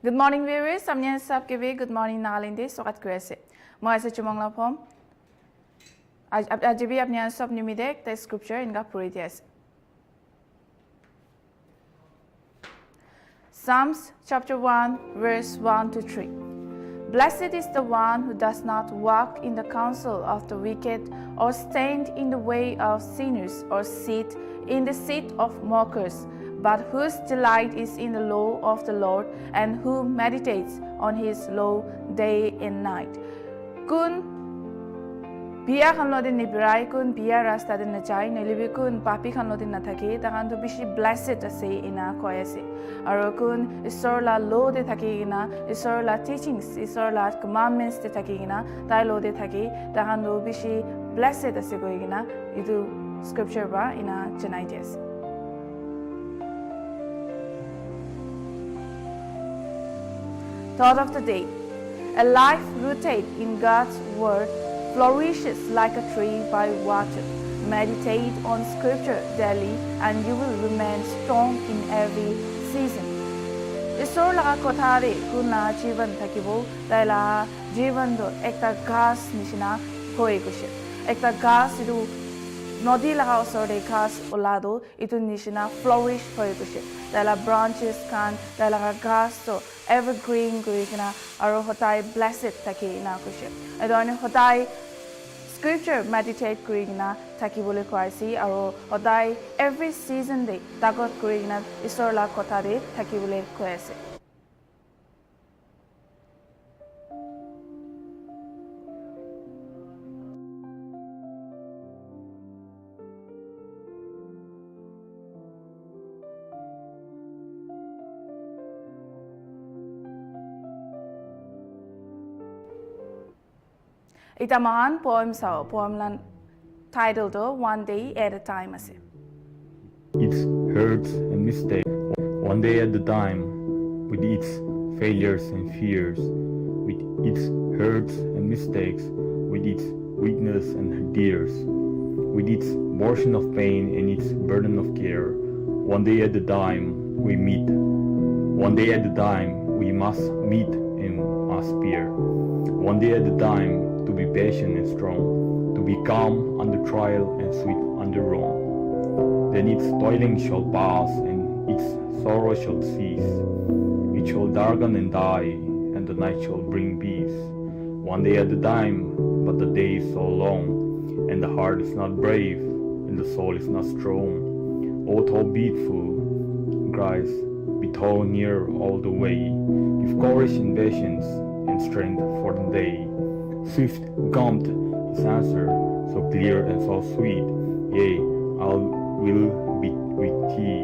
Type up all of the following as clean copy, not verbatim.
Good morning viewers, amnya sab ke Good Morning Nagaland de sokat kurese. Mo ase chumong la phom. Ajibi amnya sab numidek the scripture inga puri dias. Psalms chapter 1 verse 1 to 3. Blessed is the one who does not walk in the counsel of the wicked, or stand in the way of sinners, or sit in the seat of mockers, but whose delight is in the law of the Lord, and who meditates on his law day and night. Kun biya khanlo din nibirai kun biya rasta din nachai nelibi kun papi khanlo din nathaki takan to bishi blessed ase ina koyase aro kun isor la law de thaki ina isor la teachings isor la commandments de thaki ina tai law de thaki takan to bishi blessed ase koigina idu scripture ba ina janai des. Thought of the day. A life rooted in God's word flourishes like a tree by water. Meditate on scripture daily and you will remain strong in every season. Isor la kothare kuna jivan thakibo daila jivan do ekta gas nishina hoye kushe. Ekta gas idu nodi laga osore gas olado itu nishina flourish hoye kushe. Daila branches kan daila gas to evergreen guigina aro hotai blessed taki ina kushe. Adone hotai scripture meditate guigina taki bole kwaisi aro hotai every season de tagot guigina isor la kotare taki bole kwaise. Ita mahan poem sao poem lan title to One Day at a Time ase. Its hurts and mistakes, one day at a time, with its failures and fears, with its hurts and mistakes, with its weakness and tears, with its portion of pain and its burden of care. One day at a time we meet. One day at a time we must meet and must bear. One day at a time to be patient and strong, to be calm under trial and sweet under wrong. Then its toiling shall pass and its sorrow shall cease. It shall darken and die, and the night shall bring peace. One day at a time, but the day is so long, and the heart is not brave, and the soul is not strong. O thou beautiful Christ, be thou near all the way. Give courage and patience and strength for the day. Swift comes his answer, so clear and so sweet. Yea, I will be with thee.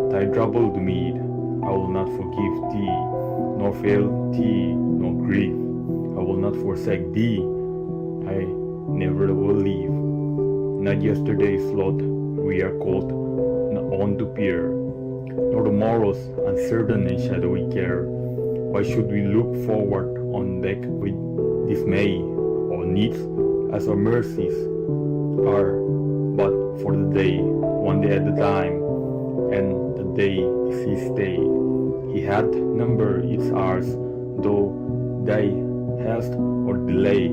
Thy troubled meed, I will not forgive thee, nor fail thee, nor grieve. I will not forsake thee, I never will leave. Not yesterday's lot we are called on to peer, nor tomorrow's uncertain and shadowy care. Why should we look forward on back with dismay? Our needs as our mercies are but for the day, one day at a time, and the day is his day. He hath numbered its hours, though thy hast or delay.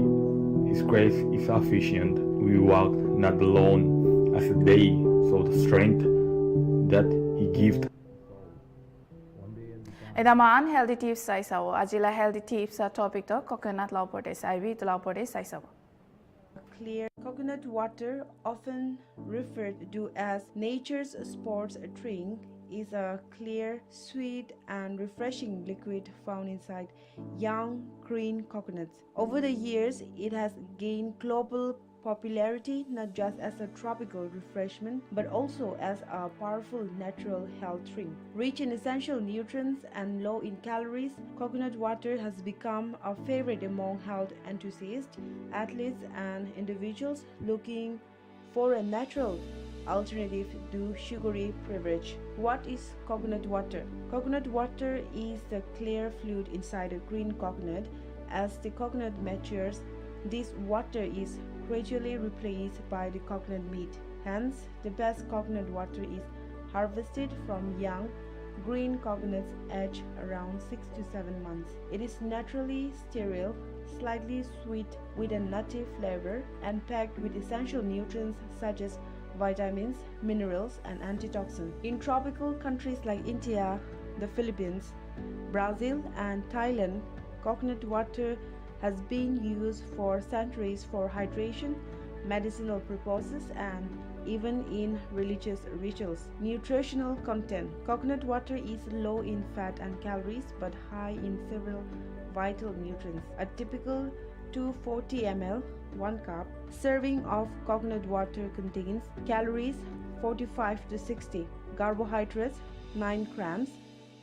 His grace is sufficient. We walk not alone as a day, so the strength that he giveth. Edaman healthy tips sai sao. Ajila healthy tips topic to coconut law porte sai to law porte sai sao. Clear coconut water, often referred to as nature's sports drink, is a clear, sweet and refreshing liquid found inside young green coconuts. Over the years, it has gained global popularity not just as a tropical refreshment but also as a powerful natural health drink. Rich in essential nutrients and low in calories, coconut water has become a favorite among health enthusiasts, athletes and individuals looking for a natural alternative to sugary beverage. What is coconut water? Coconut water is the clear fluid inside a green coconut. As the coconut matures, this water is gradually replaced by the coconut meat. Hence, the best coconut water is harvested from young Green coconuts age around 6 to 7 months. It is naturally sterile, slightly sweet with a nutty flavor, and packed with essential nutrients such as vitamins, minerals, and antitoxins. In tropical countries like India, the Philippines, Brazil, and Thailand, coconut water has been used for centuries for hydration, medicinal purposes, and even in religious rituals. Nutritional content. Coconut water is low in fat and calories but high in several vital nutrients. A typical 240 ml 1 cup serving of coconut water contains calories 45 to 60, carbohydrates 9 grams,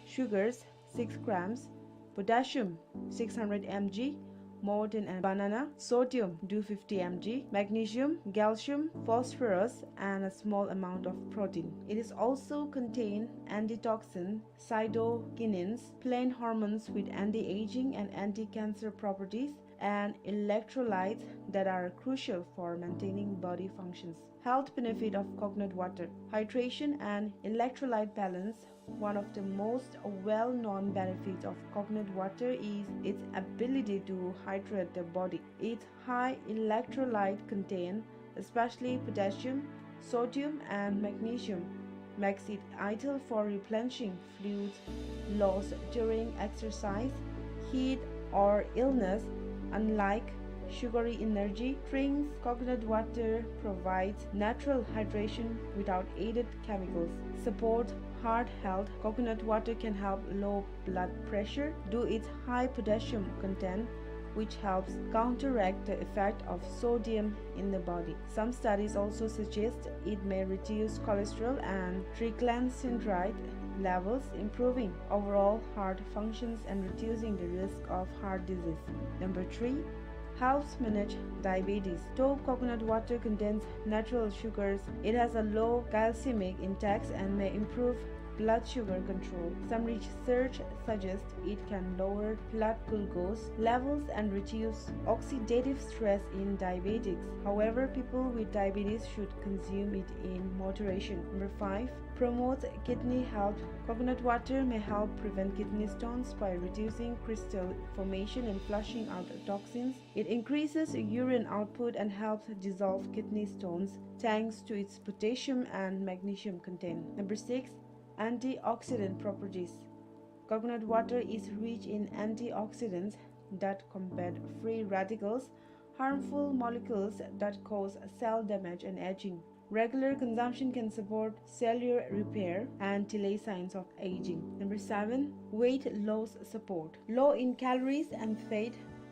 sugars 6 grams, potassium 600 mg, more than a banana, sodium 250 mg, magnesium, calcium, phosphorus, and a small amount of protein. It is also contain antitoxin, cytokinins, plant hormones with anti-aging and anti-cancer properties, and electrolytes that are crucial for maintaining body functions. Health benefit of coconut water: hydration and electrolyte balance. One of the most well-known benefits of coconut water is its ability to hydrate the body. Its high electrolyte content, especially potassium, sodium, and magnesium, makes it ideal for replenishing fluid loss during exercise, heat, or illness. Unlike sugary energy drinks, coconut water provides natural hydration without added chemicals. Support heart health. Coconut water can help low blood pressure due to its high potassium content, which helps counteract the effect of sodium in the body. Some studies also suggest it may reduce cholesterol and triglyceride levels, improving overall heart functions and reducing the risk of heart disease. Number 3. Helps manage diabetes. Though coconut water contains natural sugars, it has a low glycemic index and may improve blood sugar control. Some research suggests it can lower blood glucose levels and reduce oxidative stress in diabetics. However, people with diabetes should consume it in moderation. Number 5. Promotes kidney health. Coconut water may help prevent kidney stones by reducing crystal formation and flushing out toxins. It increases urine output and helps dissolve kidney stones thanks to its potassium and magnesium content. Number 6. Antioxidant properties. Coconut water is rich in antioxidants that combat free radicals, harmful molecules that cause cell damage and aging. Regular consumption can support cellular repair and delay signs of aging. Number 7. Weight loss support. Low in calories and fat,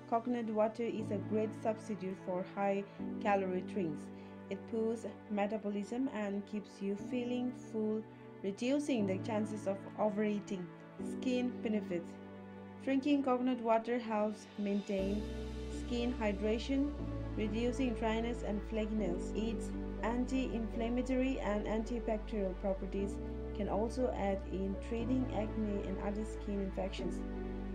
coconut water is a great substitute for high-calorie drinks. It boosts metabolism and keeps you feeling full, reducing the chances of overeating. Skin benefits. Drinking coconut water helps maintain skin hydration, reducing dryness and flakiness. Its anti-inflammatory and antibacterial properties can also aid in treating acne and other skin infections.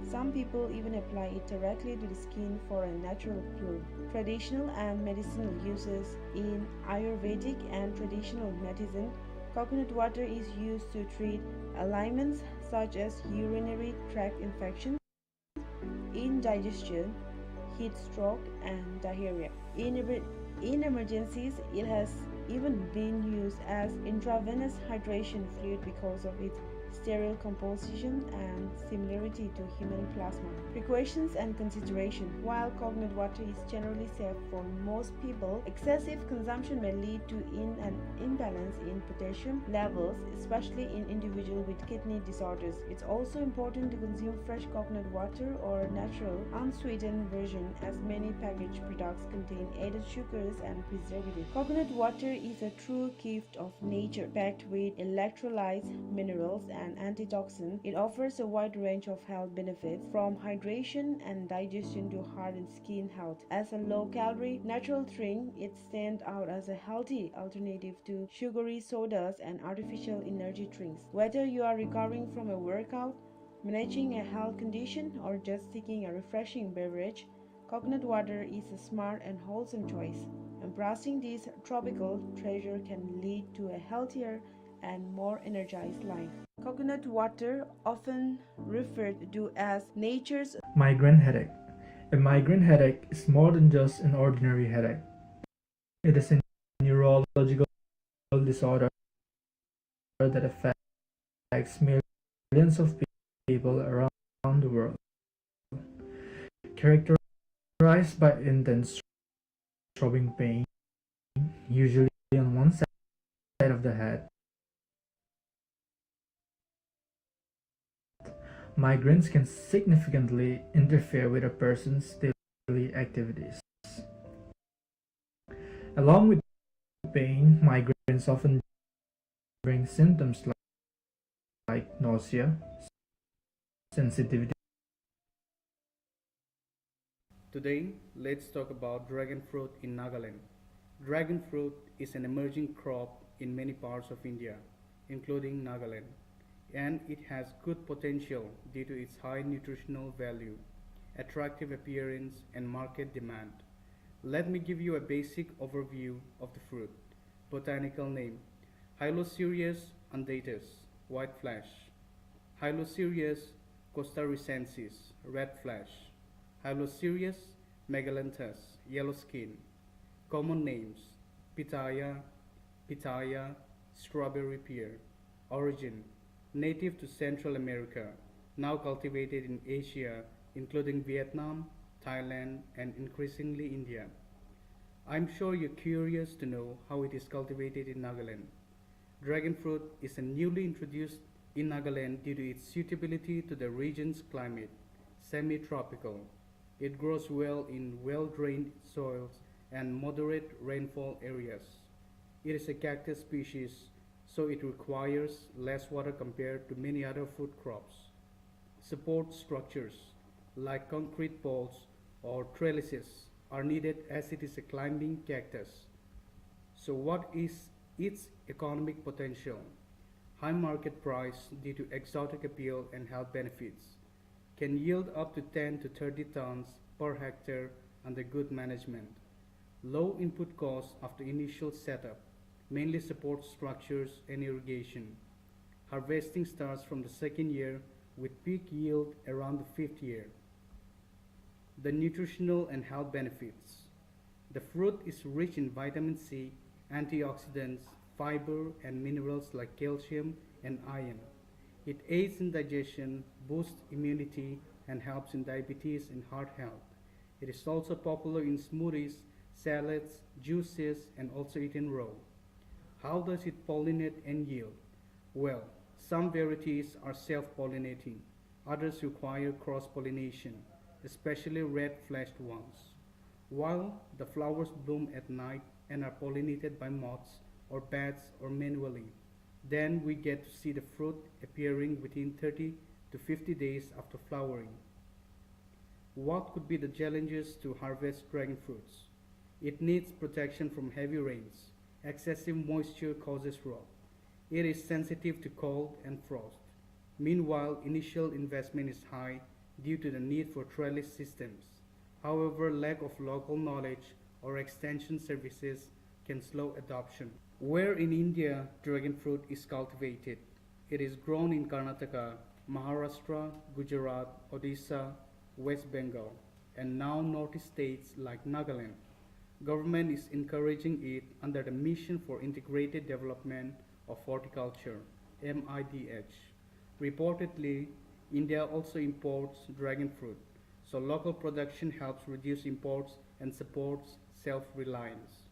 Some people even apply it directly to the skin for a natural glow. Traditional and medicinal uses. In Ayurvedic and traditional medicine, coconut water is used to treat ailments such as urinary tract infections, indigestion, heat stroke, and diarrhea. In emergencies, it has even been used as intravenous hydration fluid because of its sterile composition and similarity to human plasma. Precautions and consideration. While coconut water is generally safe for most people, excessive consumption may lead to an imbalance in potassium levels, especially in individuals with kidney disorders. It's also important to consume fresh coconut water or natural, unsweetened version, as many packaged products contain added sugars and preservatives. Coconut water is a true gift of nature, packed with electrolytes, minerals, and antitoxin. It offers a wide range of health benefits, from hydration and digestion to heart and skin health. As a low-calorie, natural drink, it stands out as a healthy alternative to sugary sodas and artificial energy drinks. Whether you are recovering from a workout, managing a health condition, or just seeking a refreshing beverage, coconut water is a smart and wholesome choice. Embracing this tropical treasure can lead to a healthier and more energized life. Coconut water, often referred to as nature's Migraine headache. A migraine headache is more than just an ordinary headache. It is a neurological disorder that affects millions of people around the world, characterized by intense throbbing pain, usually on one side of the head. Migraines can significantly interfere with a person's daily activities. Along with pain, migraines often bring symptoms like nausea, sensitivity. Today, let's talk about dragon fruit in Nagaland. Dragon fruit is an emerging crop in many parts of India, including Nagaland, and it has good potential due to its high nutritional value, attractive appearance, and market demand. Let me give you a basic overview of the fruit. Botanical name: Hylocereus undatus, white flesh. Hylocereus costarricensis, red flesh. Hylocereus megalanthus, yellow skin. Common names: pitaya, strawberry pear. Origin: native to Central America, now cultivated in Asia, including Vietnam, Thailand, and increasingly India. I'm sure you're curious to know how it is cultivated in Nagaland. Dragon fruit is a newly introduced in Nagaland due to its suitability to the region's climate, semi-tropical. It grows well in well-drained soils and moderate rainfall areas. It is a cactus species, so it requires less water compared to many other food crops. Support structures like concrete poles or trellises are needed as it is a climbing cactus. So what is its economic potential? High market price due to exotic appeal and health benefits. Can yield up to 10 to 30 tons per hectare under good management. Low input costs after initial setup, mainly support structures and irrigation. Harvesting starts from the second year with peak yield around the fifth year. The nutritional and health benefits. The fruit is rich in vitamin C, antioxidants, fiber, and minerals like calcium and iron. It aids in digestion, boosts immunity, and helps in diabetes and heart health. It is also popular in smoothies, salads, juices, and also eaten raw. How does it pollinate and yield? Well, some varieties are self-pollinating. Others require cross-pollination, especially red-fleshed ones. While the flowers bloom at night and are pollinated by moths or bats or manually, then we get to see the fruit appearing within 30 to 50 days after flowering. What could be the challenges to harvest dragon fruits? It needs protection from heavy rains. Excessive moisture causes rot. It is sensitive to cold and frost. Meanwhile, initial investment is high due to the need for trellis systems. However, lack of local knowledge or extension services can slow adoption. Where in India dragon fruit is cultivated? It is grown in Karnataka, Maharashtra, Gujarat, Odisha, West Bengal, and now northeast states like Nagaland. Government is encouraging it under the Mission for Integrated Development of Horticulture, MIDH. Reportedly, India also imports dragon fruit, so local production helps reduce imports and supports self-reliance.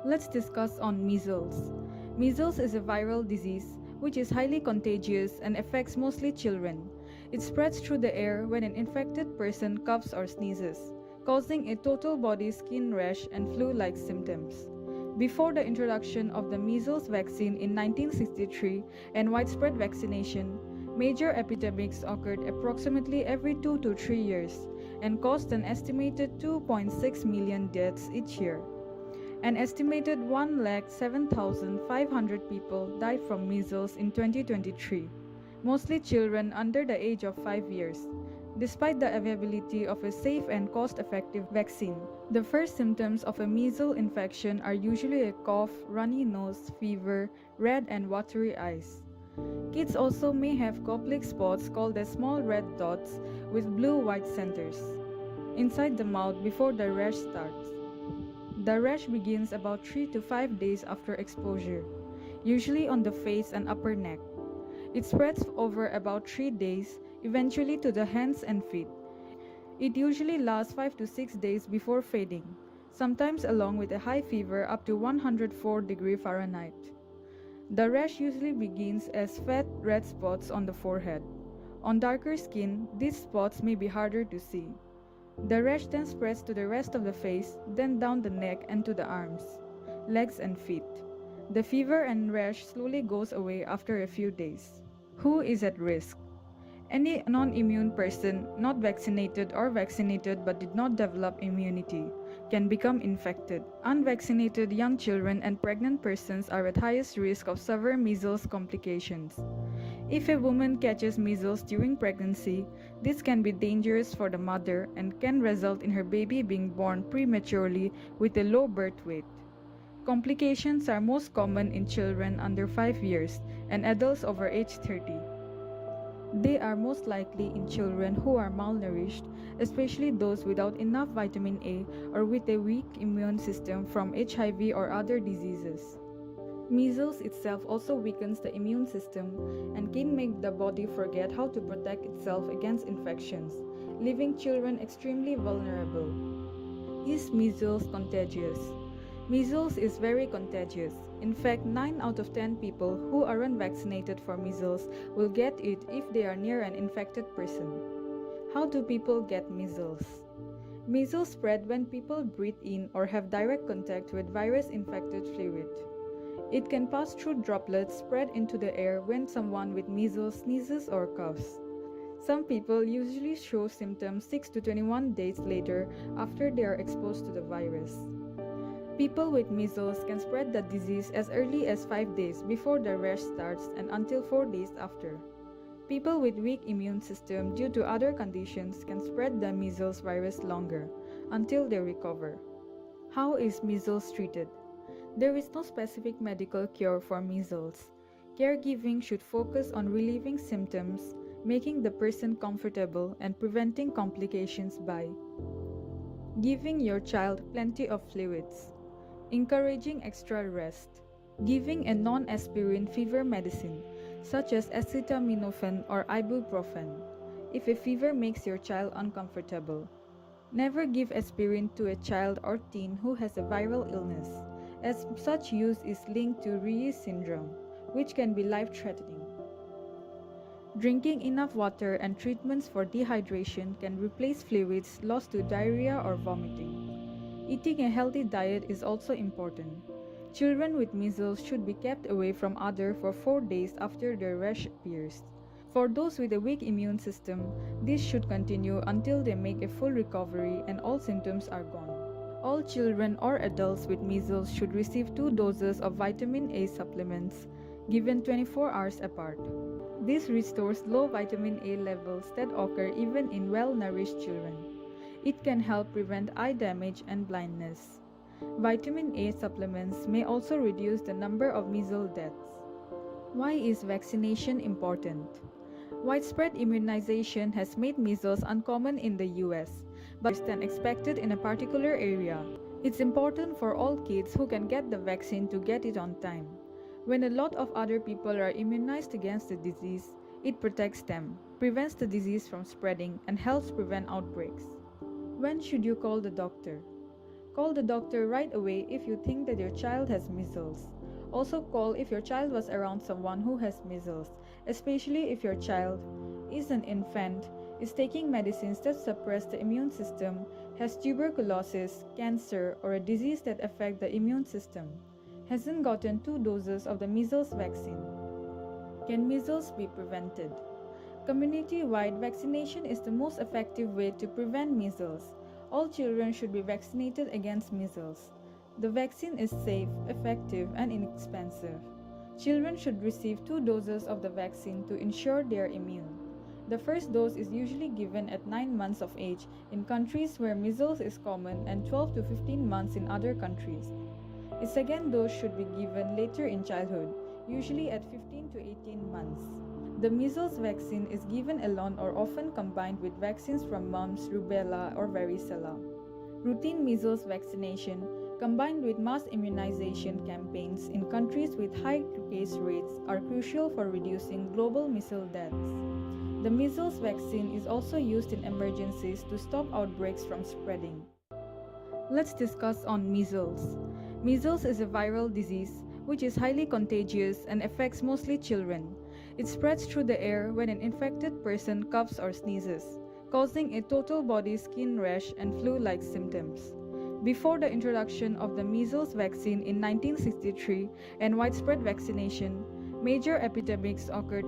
Let's discuss on measles. Measles is a viral disease which is highly contagious and affects mostly children. It spreads through the air when an infected person coughs or sneezes, causing a total body skin rash and flu-like symptoms. Before the introduction of the measles vaccine in 1963 and widespread vaccination, major epidemics occurred approximately every 2 to 3 years and caused an estimated 2.6 million deaths each year. An estimated 107,500 people died from measles in 2023, mostly children under the age of 5 years. Despite the availability of a safe and cost-effective vaccine, the first symptoms of a measles infection are usually a cough, runny nose, fever, red and watery eyes. Kids also may have goplik spots called as small red dots with blue-white centers inside the mouth before the rash starts. The rash begins about 3 to 5 days after exposure, usually on the face and upper neck. It spreads over about 3 days, eventually to the hands and feet. It usually lasts 5 to 6 days before fading, sometimes along with a high fever up to 104 degrees Fahrenheit. The rash usually begins as fat red spots on the forehead. On darker skin, these spots may be harder to see. The rash then spreads to the rest of the face, then down the neck and to the arms, legs and feet. The fever and rash slowly goes away after a few days. Who is at risk? Any non-immune person, not vaccinated or vaccinated but did not develop immunity, can become infected. Unvaccinated young children and pregnant persons are at highest risk of severe measles complications. If a woman catches measles during pregnancy, this can be dangerous for the mother and can result in her baby being born prematurely with a low birth weight. Complications are most common in children under 5 years and adults over age 30. They are most likely in children who are malnourished, especially those without enough vitamin A or with a weak immune system from HIV or other diseases. Measles itself also weakens the immune system and can make the body forget how to protect itself against infections, leaving children extremely vulnerable. Is measles contagious? Measles is very contagious. In fact, 9 out of 10 people who aren't vaccinated for measles will get it if they are near an infected person. How do people get measles? Measles spread when people breathe in or have direct contact with virus-infected fluid. It can pass through droplets spread into the air when someone with measles sneezes or coughs. Some people usually show symptoms 6 to 21 days later after they are exposed to the virus. People with measles can spread the disease as early as 5 days before the rash starts and until 4 days after. People with weak immune system due to other conditions can spread the measles virus longer, until they recover. How is measles treated? There is no specific medical cure for measles. Caregiving should focus on relieving symptoms, making the person comfortable, and preventing complications by giving your child plenty of fluids, encouraging extra rest, giving a non-aspirin fever medicine such as acetaminophen or ibuprofen if a fever makes your child uncomfortable. Never give aspirin to a child or teen who has a viral illness, as such use is linked to Reye syndrome, which can be life-threatening. Drinking enough water and treatments for dehydration can replace fluids lost to diarrhea or vomiting. Eating a healthy diet is also important. Children with measles should be kept away from others for 4 days after their rash appears. For those with a weak immune system, this should continue until they make a full recovery and all symptoms are gone. All children or adults with measles should receive 2 doses of vitamin A supplements, given 24 hours apart. This restores low vitamin A levels that occur even in well-nourished children. It can help prevent eye damage and blindness. Vitamin A supplements may also reduce the number of measles deaths. Why is vaccination important? Widespread immunization has made measles uncommon in the US, but worse than expected in a particular area. It's important for all kids who can get the vaccine to get it on time. When a lot of other people are immunized against the disease, it protects them, prevents the disease from spreading, and helps prevent outbreaks. When should you call the doctor? Call the doctor right away if you think that your child has measles. Also call if your child was around someone who has measles, especially if your child is an infant, is taking medicines that suppress the immune system, has tuberculosis, cancer, or a disease that affects the immune system, hasn't gotten 2 doses of the measles vaccine. Can measles be prevented? Community-wide vaccination is the most effective way to prevent measles. All children should be vaccinated against measles. The vaccine is safe, effective, and inexpensive. Children should receive 2 doses of the vaccine to ensure they are immune. The first dose is usually given at 9 months of age in countries where measles is common and 12 to 15 months in other countries. A second dose should be given later in childhood, usually at 15 to 18 months. The measles vaccine is given alone or often combined with vaccines from mumps, rubella, or varicella. Routine measles vaccination combined with mass immunization campaigns in countries with high case rates are crucial for reducing global measles deaths. The measles vaccine is also used in emergencies to stop outbreaks from spreading. Let's discuss on measles. Measles is a viral disease which is highly contagious and affects mostly children. It spreads through the air when an infected person coughs or sneezes, causing a total body skin rash and flu-like symptoms. Before the introduction of the measles vaccine in 1963 and widespread vaccination, major epidemics occurred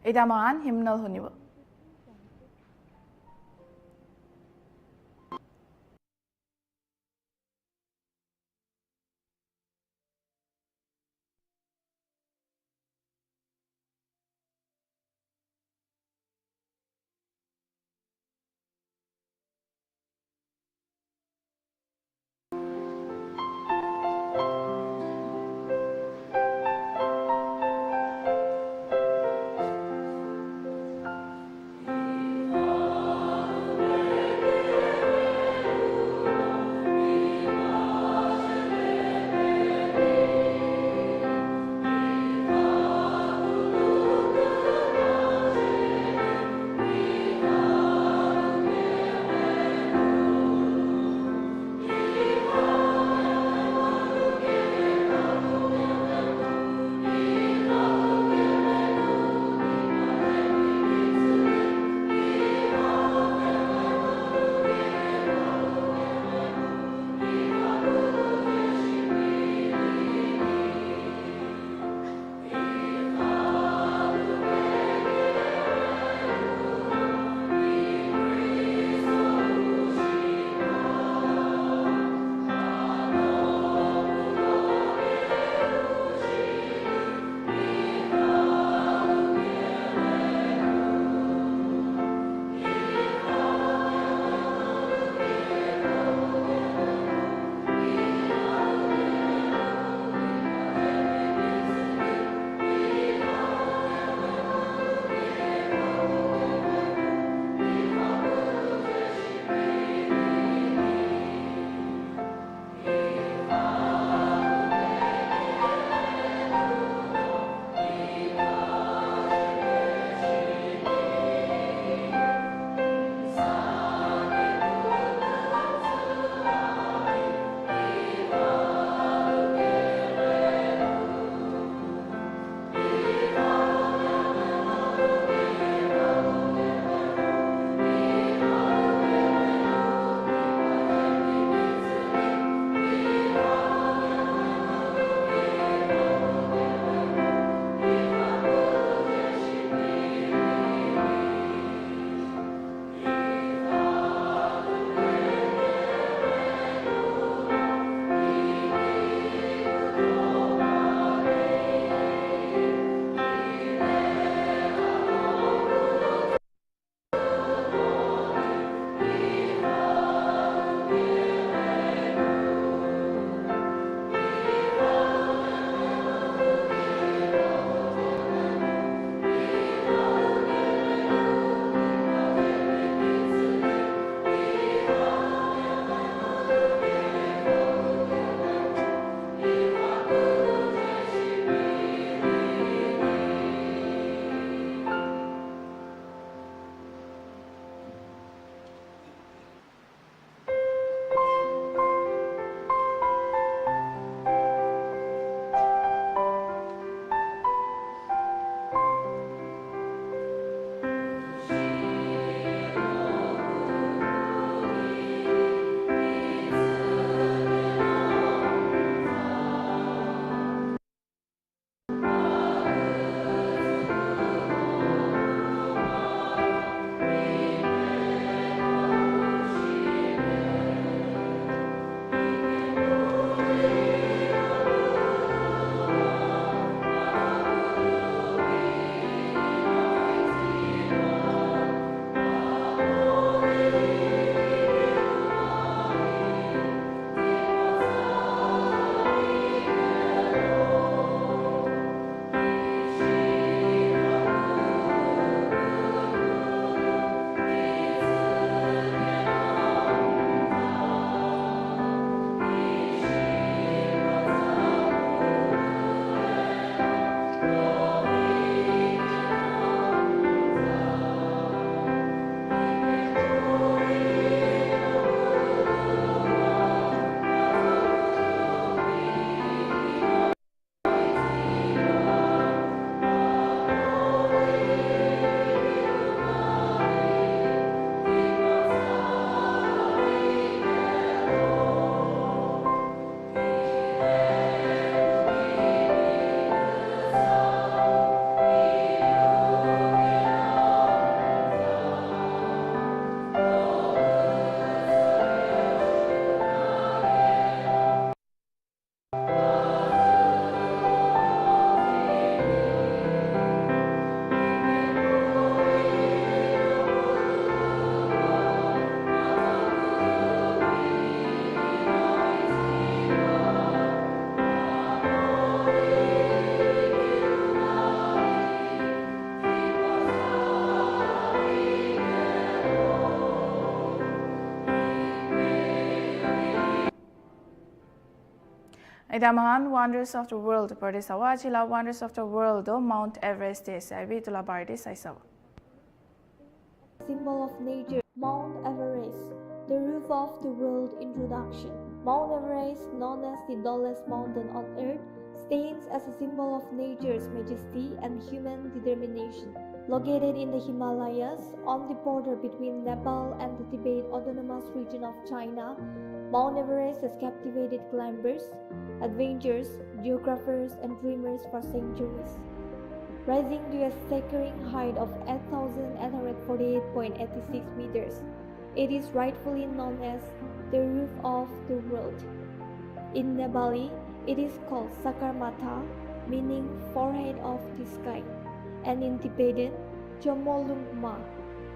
Itamaan hymnal hunibo. Ida Mahan Wonders of the World Pardesawa Chila Wonders of the World Mount Everest Sabi Tula Barde Saisawa. Symbol of nature, Mount Everest, the roof of the world. Introduction. Mount Everest, known as the tallest mountain on earth, stands as a symbol of nature's majesty and human determination. Located in the Himalayas, on the border between Nepal and the Tibet Autonomous Region of China, Mount Everest has captivated climbers, adventurers, geographers, and dreamers for centuries. Rising to a staggering height of 8,848.86 meters, it is rightfully known as the roof of the world. In Nepali, it is called Sakarmatha, meaning forehead of the sky, and in Tibetan, Chomolungma,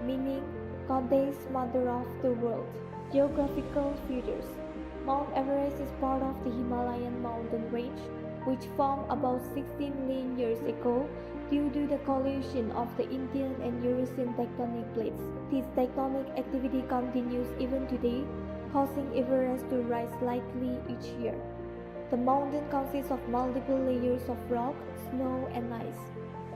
meaning goddess mother of the world. Geographical features. Mount Everest is part of the Himalayan mountain range, which formed about 60 million years ago due to the collision of the Indian and Eurasian tectonic plates. This tectonic activity continues even today, causing Everest to rise slightly each year. The mountain consists of multiple layers of rock, snow, and ice.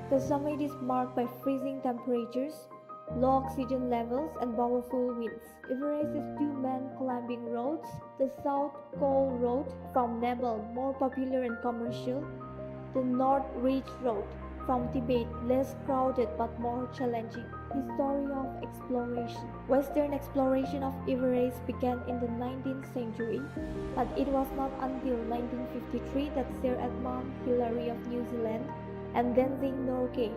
The summit is marked by freezing temperatures, low oxygen levels, and powerful winds. Everest has two main climbing roads: the South Col Road from Nepal, more popular and commercial; the North Ridge Road from Tibet, less crowded but more challenging. History of exploration. Western exploration of Everest began in the 19th century, but it was not until 1953 that Sir Edmund Hillary of New Zealand and Tenzing Norgay,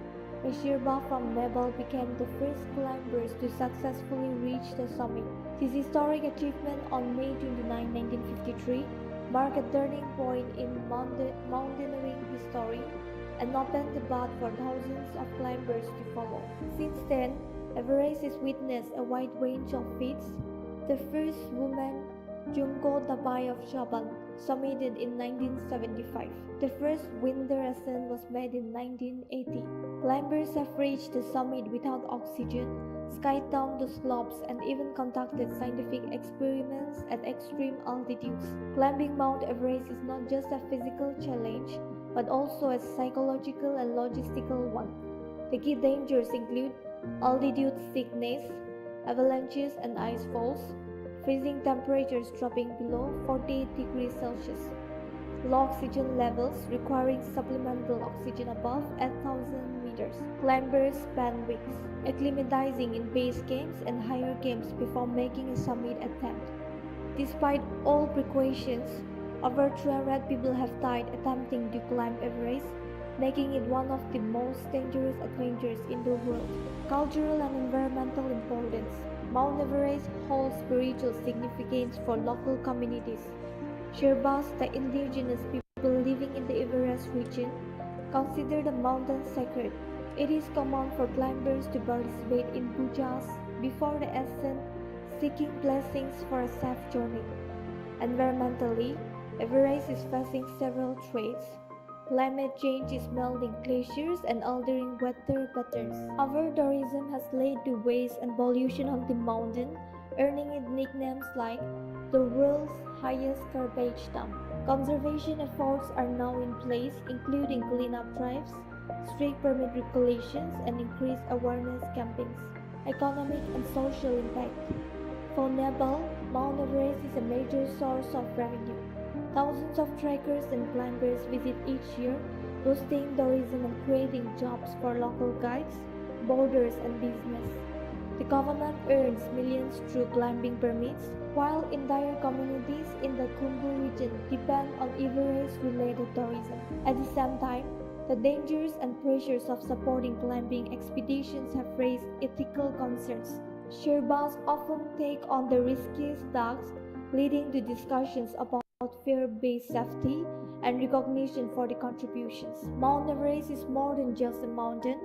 a Sherpa from Nepal, became the first climbers to successfully reach the summit. This historic achievement on May 29, 1953, marked a turning point in mountaineering history and opened the path for thousands of climbers to follow. Since then, Everest has witnessed a wide range of feats. The first woman, Junko Tabai of Japan, summited in 1975. The first winter ascent was made in 1980. Climbers have reached the summit without oxygen, skied down the slopes, and even conducted scientific experiments at extreme altitudes. Climbing Mount Everest is not just a physical challenge, but also a psychological and logistical one. The key dangers include altitude sickness, avalanches and ice falls, freezing temperatures dropping below 48 degrees Celsius, low oxygen levels requiring supplemental oxygen above 8,000 meters. Climbers spend weeks acclimatizing in base camps and higher camps before making a summit attempt. Despite all precautions, over 300 people have died attempting to climb Everest, making it one of the most dangerous adventures in the world. Cultural and environmental importance. Mount Everest holds spiritual significance for local communities. Sherpas, the indigenous people living in the Everest region, consider the mountain sacred. It is common for climbers to participate in pujas before the ascent, seeking blessings for a safe journey. Environmentally, Everest is facing several threats. Climate change is melting glaciers and altering weather patterns. Over-tourism has led to waste and pollution on the mountain, earning it nicknames like the world's highest garbage dump. Conservation efforts are now in place, including cleanup drives, strict permit regulations, and increased awareness campaigns. Economic and social impact. For Nepal, Mount Everest is a major source of revenue. Thousands of trekkers and climbers visit each year, boosting tourism and creating jobs for local guides, boarders, and business. The government earns millions through climbing permits, while entire communities in the Khumbu region depend on Everest-related tourism. At the same time, the dangers and pressures of supporting climbing expeditions have raised ethical concerns. Sherpas often take on the riskiest tasks, leading to discussions about fear-based safety and recognition for the contributions. Mount Everest is more than just a mountain.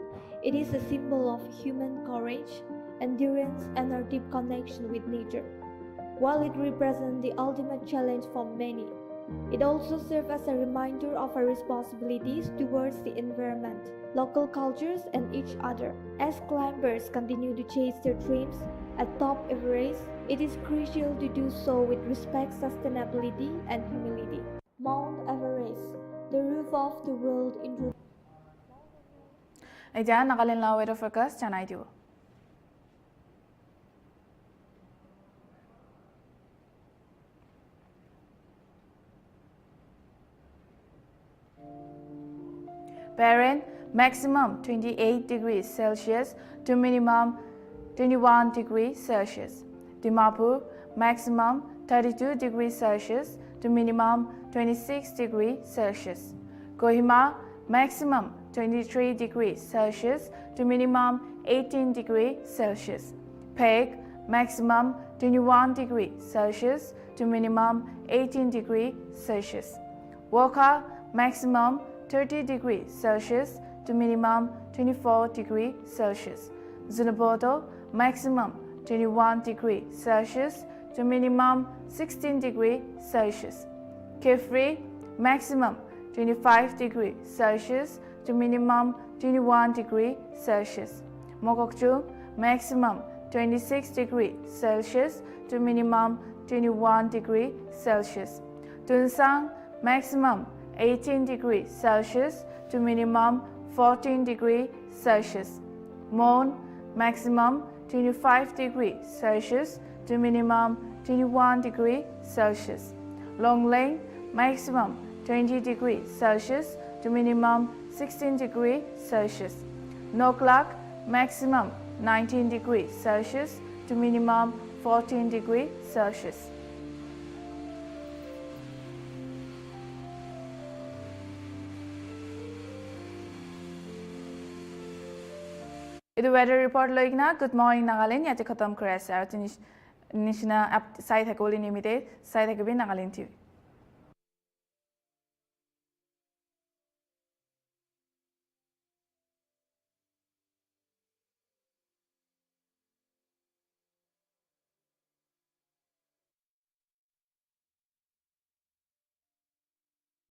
It is a symbol of human courage, endurance, and our deep connection with nature. While it represents the ultimate challenge for many, it also serves as a reminder of our responsibilities towards the environment, local cultures, and each other. As climbers continue to chase their dreams atop Everest, it is crucial to do so with respect, sustainability, and humility. Mount Everest routine. এতিয়া নাগালেণ্ড লাও weather forecast জনাই দিব। Parent, maximum 28 degrees Celsius to minimum 21 degrees Celsius. Dimapur, maximum 32 degrees Celsius to minimum 26 degrees Celsius. Kohima, maximum 23 degrees Celsius to minimum 18 degrees Celsius. Peg, maximum 21 degrees Celsius to minimum 18 degrees Celsius. Wokha, maximum 30 degrees Celsius to minimum 24 degrees Celsius. Zunaboto, maximum 21 degrees Celsius to minimum 16 degrees Celsius. Kefri, maximum 25 degrees Celsius to minimum 21 degrees Celsius. Mokokchu, maximum 26 degrees Celsius to minimum 21 degrees Celsius. Tunsang, maximum 18 degrees Celsius to minimum 14 degrees Celsius. Mon, maximum 25 degrees Celsius to minimum 21 degrees Celsius. Longleng, maximum 20 degrees Celsius to minimum 16 degrees Celsius. Noklak, maximum 19 degrees Celsius to minimum 14 degrees Celsius. Idu weather report loigna good morning Nagaland yate khatam kore ase aru nichina sai thakoli nimite sai thakibi Nagaland TV.